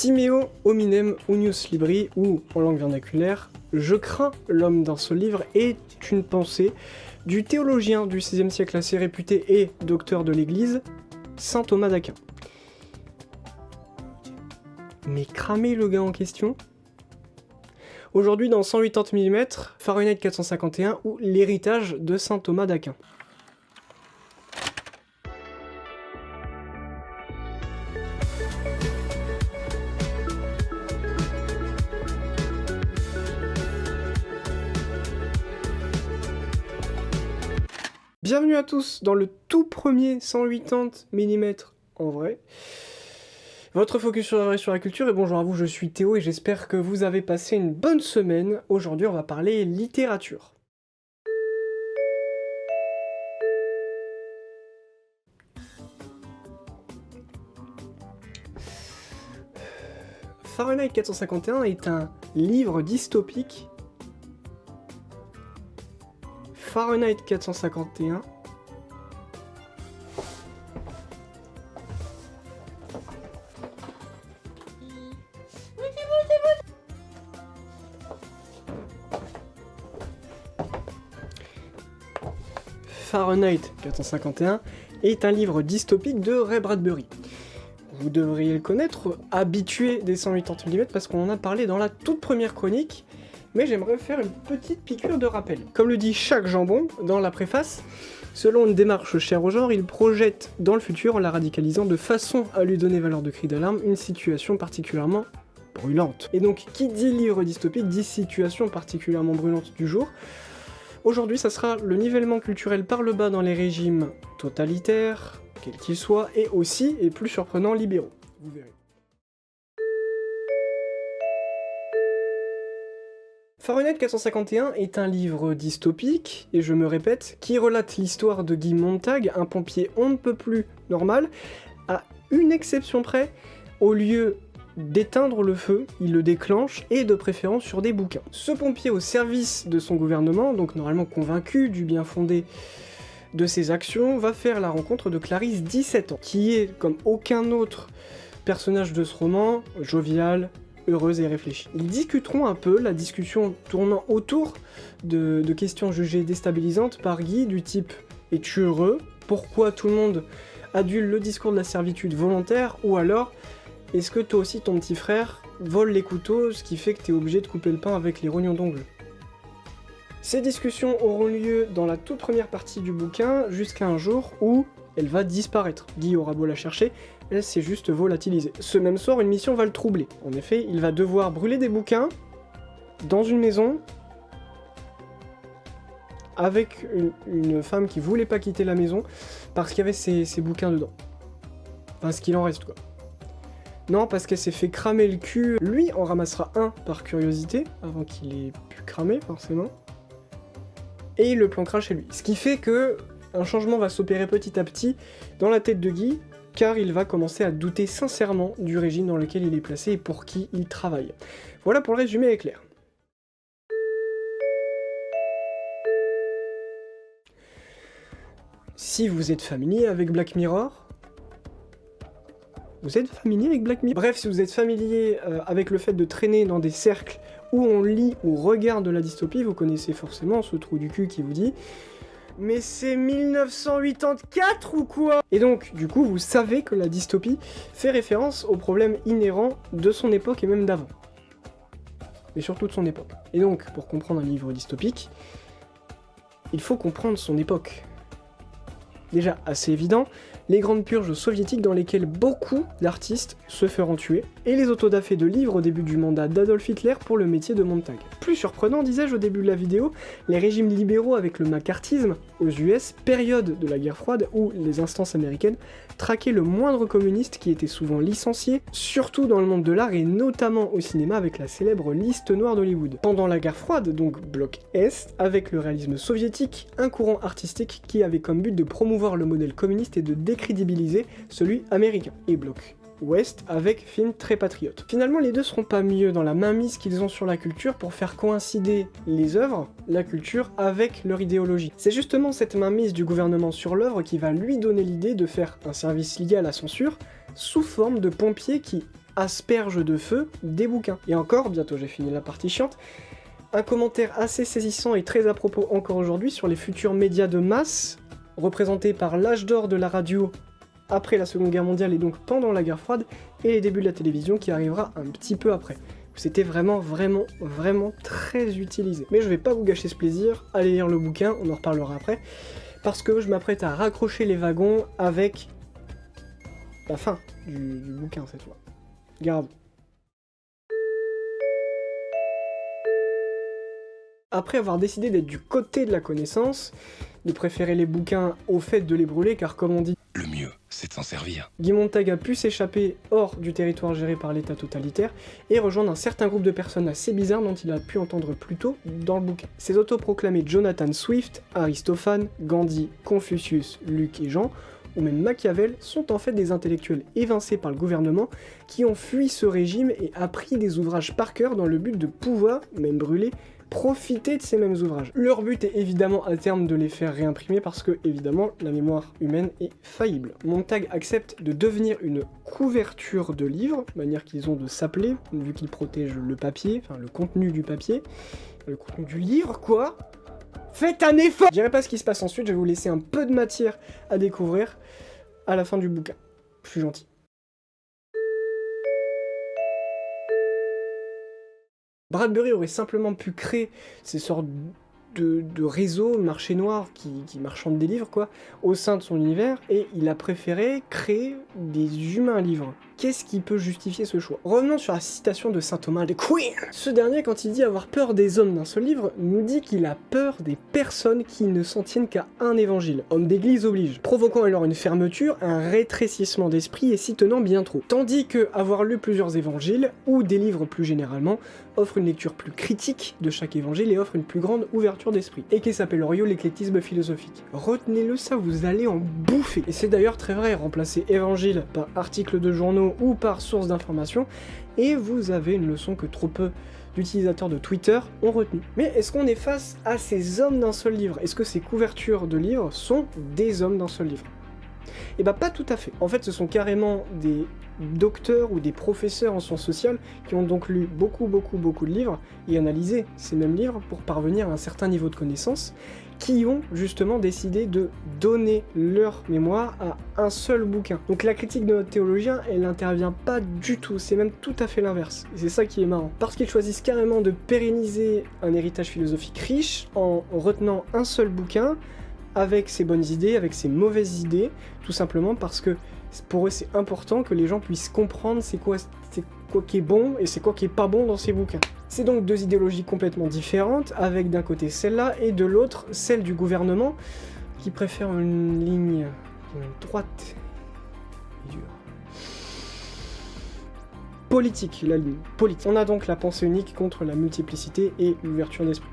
Timeo hominem unius libri, ou en langue vernaculaire, je crains l'homme d'un seul livre, est une pensée du théologien du XVIe siècle assez réputé et docteur de l'Église, saint Thomas d'Aquin. Mais cramer le gars en question? Aujourd'hui dans 180 mm, Fahrenheit 451 ou l'héritage de saint Thomas d'Aquin. Bienvenue à tous dans le tout premier 180 mm en vrai. Votre focus sur la culture, et bonjour à vous, je suis Théo et j'espère que vous avez passé une bonne semaine. Aujourd'hui on va parler littérature. Fahrenheit 451 est un livre dystopique. Fahrenheit 451 Fahrenheit 451 est un livre dystopique de Ray Bradbury. Vous devriez le connaître, habitué des 180 mm, parce qu'on en a parlé dans la toute première chronique, mais j'aimerais faire une petite piqûre de rappel. Comme le dit chaque jambon dans la préface, selon une démarche chère au genre, il projette dans le futur, en la radicalisant de façon à lui donner valeur de cri d'alarme, une situation particulièrement brûlante. Et donc, qui dit livre dystopique dit situation particulièrement brûlante du jour. Aujourd'hui, ça sera le nivellement culturel par le bas dans les régimes totalitaires, quels qu'ils soient, et aussi, et plus surprenant, libéraux. Vous verrez. Fahrenheit 451 est un livre dystopique, et je me répète, qui relate l'histoire de Guy Montag, un pompier on ne peut plus normal, à une exception près, au lieu d'éteindre le feu, il le déclenche, et de préférence sur des bouquins. Ce pompier au service de son gouvernement, donc normalement convaincu du bien fondé de ses actions, va faire la rencontre de Clarisse, 17 ans, qui est, comme aucun autre personnage de ce roman, joviale, heureuse et réfléchie. Ils discuteront un peu, la discussion tournant autour de questions jugées déstabilisantes par Guy, du type « Es-tu heureux ? Pourquoi tout le monde adule le discours de la servitude volontaire ? Ou alors, est-ce que toi aussi ton petit frère vole les couteaux, ce qui fait que t'es obligé de couper le pain avec les rognons d'ongles ?» Ces discussions auront lieu dans la toute première partie du bouquin, jusqu'à un jour où elle va disparaître. Guy aura beau la chercher, elle s'est juste volatilisée. Ce même soir, une mission va le troubler. En effet, il va devoir brûler des bouquins dans une maison avec une femme qui voulait pas quitter la maison parce qu'il y avait ses bouquins dedans. Enfin, ce qu'il en reste, quoi. Non, parce qu'elle s'est fait cramer le cul. Lui en ramassera un par curiosité, avant qu'il ait pu cramer, forcément. Et il le planquera chez lui. Ce qui fait que un changement va s'opérer petit à petit dans la tête de Guy, car il va commencer à douter sincèrement du régime dans lequel il est placé et pour qui il travaille. Voilà pour le résumé est clair. Si vous êtes familier avec Black Mirror, vous êtes familier avec Black Mirror? Bref, si vous êtes familier avec le fait de traîner dans des cercles où on lit ou regarde de la dystopie, vous connaissez forcément ce trou du cul qui vous dit « Mais c'est 1984 ou quoi ?» Et donc, du coup, vous savez que la dystopie fait référence aux problèmes inhérents de son époque et même d'avant. Mais surtout de son époque. Et donc, pour comprendre un livre dystopique, il faut comprendre son époque. Déjà assez évident, les grandes purges soviétiques dans lesquelles beaucoup d'artistes se feront tuer, et les autodafés de livres au début du mandat d'Adolf Hitler pour le métier de Montag. Plus surprenant, disais-je au début de la vidéo, les régimes libéraux avec le macartisme aux US, période de la guerre froide où les instances américaines traquaient le moindre communiste qui était souvent licencié, surtout dans le monde de l'art et notamment au cinéma avec la célèbre liste noire d'Hollywood. Pendant la guerre froide, donc bloc Est, avec le réalisme soviétique, un courant artistique qui avait comme but de promouvoir le modèle communiste et de décrédibiliser celui américain. Et bloc Ouest avec films très patriotes. Finalement, les deux seront pas mieux dans la mainmise qu'ils ont sur la culture pour faire coïncider les œuvres, la culture, avec leur idéologie. C'est justement cette mainmise du gouvernement sur l'œuvre qui va lui donner l'idée de faire un service lié à la censure sous forme de pompiers qui, asperge de feu des bouquins. Et encore, bientôt j'ai fini la partie chiante, un commentaire assez saisissant et très à propos encore aujourd'hui sur les futurs médias de masse, représentés par l'âge d'or de la radio après la Seconde Guerre mondiale et donc pendant la guerre froide, et les débuts de la télévision qui arrivera un petit peu après. C'était vraiment très utilisé. Mais je vais pas vous gâcher ce plaisir, allez lire le bouquin, on en reparlera après, parce que je m'apprête à raccrocher les wagons avec la fin du bouquin cette fois. Garde. Après avoir décidé d'être du côté de la connaissance, de préférer les bouquins au fait de les brûler, car comme on dit, le mieux, c'est de s'en servir. Guy Montag a pu s'échapper hors du territoire géré par l'État totalitaire et rejoindre un certain groupe de personnes assez bizarres dont il a pu entendre plus tôt dans le bouquin. Ces autoproclamés Jonathan Swift, Aristophane, Gandhi, Confucius, Luc et Jean, ou même Machiavel, sont en fait des intellectuels évincés par le gouvernement qui ont fui ce régime et appris des ouvrages par cœur dans le but de pouvoir, même brûler, profiter de ces mêmes ouvrages. Leur but est évidemment à terme de les faire réimprimer parce que, évidemment, la mémoire humaine est faillible. Montag accepte de devenir une couverture de livre, manière qu'ils ont de s'appeler, vu qu'ils protègent le papier, enfin le contenu du papier, le contenu du livre, quoi. Faites un effort! Je dirai pas ce qui se passe ensuite, je vais vous laisser un peu de matière à découvrir à la fin du bouquin. Je suis gentil. Bradbury aurait simplement pu créer ces sortes de réseaux, marché noir qui marchandent des livres, quoi, au sein de son univers, et il a préféré créer des humains livres. Qu'est-ce qui peut justifier ce choix? Revenons sur la citation de saint Thomas de Queen. Ce dernier, quand il dit avoir peur des hommes d'un seul livre, nous dit qu'il a peur des personnes qui ne s'en tiennent qu'à un évangile. Homme d'église oblige, provoquant alors une fermeture, un rétrécissement d'esprit et s'y tenant bien trop. Tandis que avoir lu plusieurs évangiles, ou des livres plus généralement, offre une lecture plus critique de chaque évangile et offre une plus grande ouverture d'esprit. Et qui s'appelle l'éclectisme philosophique. Retenez-le, ça vous allez en bouffer. Et c'est d'ailleurs très vrai, remplacer évangile par articles de journaux ou par source d'information, et vous avez une leçon que trop peu d'utilisateurs de Twitter ont retenue. Mais est-ce qu'on est face à ces hommes d'un seul livre? Est-ce que ces couvertures de livres sont des hommes d'un seul livre? Et bah pas tout à fait. En fait, ce sont carrément des docteurs ou des professeurs en sciences sociales qui ont donc lu beaucoup de livres et analysé ces mêmes livres pour parvenir à un certain niveau de connaissance, qui ont justement décidé de donner leur mémoire à un seul bouquin. Donc la critique de notre théologien, elle n'intervient pas du tout, c'est même tout à fait l'inverse. Et c'est ça qui est marrant. Parce qu'ils choisissent carrément de pérenniser un héritage philosophique riche en retenant un seul bouquin, avec ses bonnes idées, avec ses mauvaises idées, tout simplement parce que pour eux c'est important que les gens puissent comprendre c'est quoi qui est bon et c'est quoi qui est pas bon dans ces bouquins. C'est donc deux idéologies complètement différentes, avec d'un côté celle-là et de l'autre celle du gouvernement, qui préfère une ligne droite et dure. Politique, la ligne politique. On a donc la pensée unique contre la multiplicité et l'ouverture d'esprit.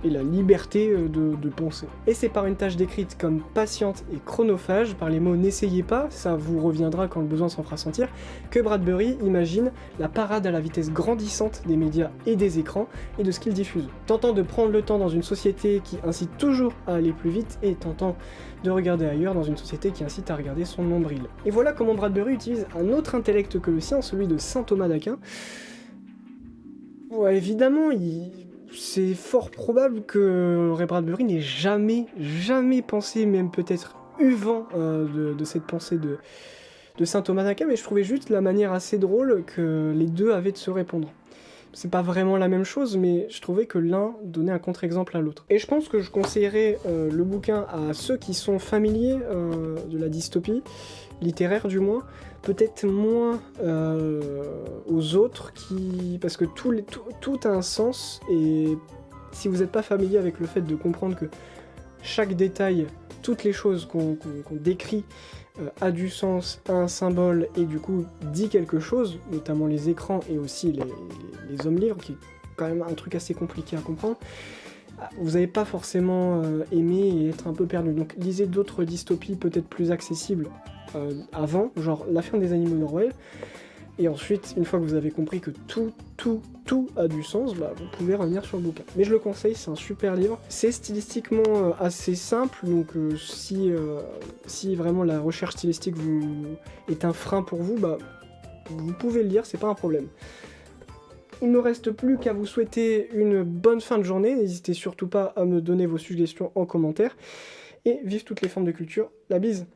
Et la liberté de penser. Et c'est par une tâche décrite comme patiente et chronophage, par les mots « n'essayez pas », ça vous reviendra quand le besoin s'en fera sentir, que Bradbury imagine la parade à la vitesse grandissante des médias et des écrans et de ce qu'ils diffusent. Tentant de prendre le temps dans une société qui incite toujours à aller plus vite et tentant de regarder ailleurs dans une société qui incite à regarder son nombril. Et voilà comment Bradbury utilise un autre intellect que le sien, celui de saint Thomas d'Aquin. Ouais, évidemment, c'est fort probable que Ray Bradbury n'ait jamais pensé, même peut-être eu vent de cette pensée de saint Thomas d'Aquin, mais je trouvais juste la manière assez drôle que les deux avaient de se répondre. C'est pas vraiment la même chose, mais je trouvais que l'un donnait un contre-exemple à l'autre. Et je pense que je conseillerais le bouquin à ceux qui sont familiers de la dystopie, littéraire du moins, peut-être moins aux autres, parce que tout a un sens, et si vous n'êtes pas familier avec le fait de comprendre que chaque détail, toutes les choses qu'on décrit a du sens, a un symbole, et du coup dit quelque chose, notamment les écrans et aussi les hommes livres, qui est quand même un truc assez compliqué à comprendre, vous n'allez pas forcément aimer et être un peu perdu. Donc lisez d'autres dystopies peut-être plus accessibles avant, genre La fin des animaux d'Orwell, et ensuite, une fois que vous avez compris que tout a du sens, bah, vous pouvez revenir sur le bouquin. Mais je le conseille, c'est un super livre. C'est stylistiquement assez simple, donc si vraiment la recherche stylistique est un frein pour vous, bah vous pouvez le lire, c'est pas un problème. Il ne me reste plus qu'à vous souhaiter une bonne fin de journée. N'hésitez surtout pas à me donner vos suggestions en commentaire. Et vive toutes les formes de culture. La bise!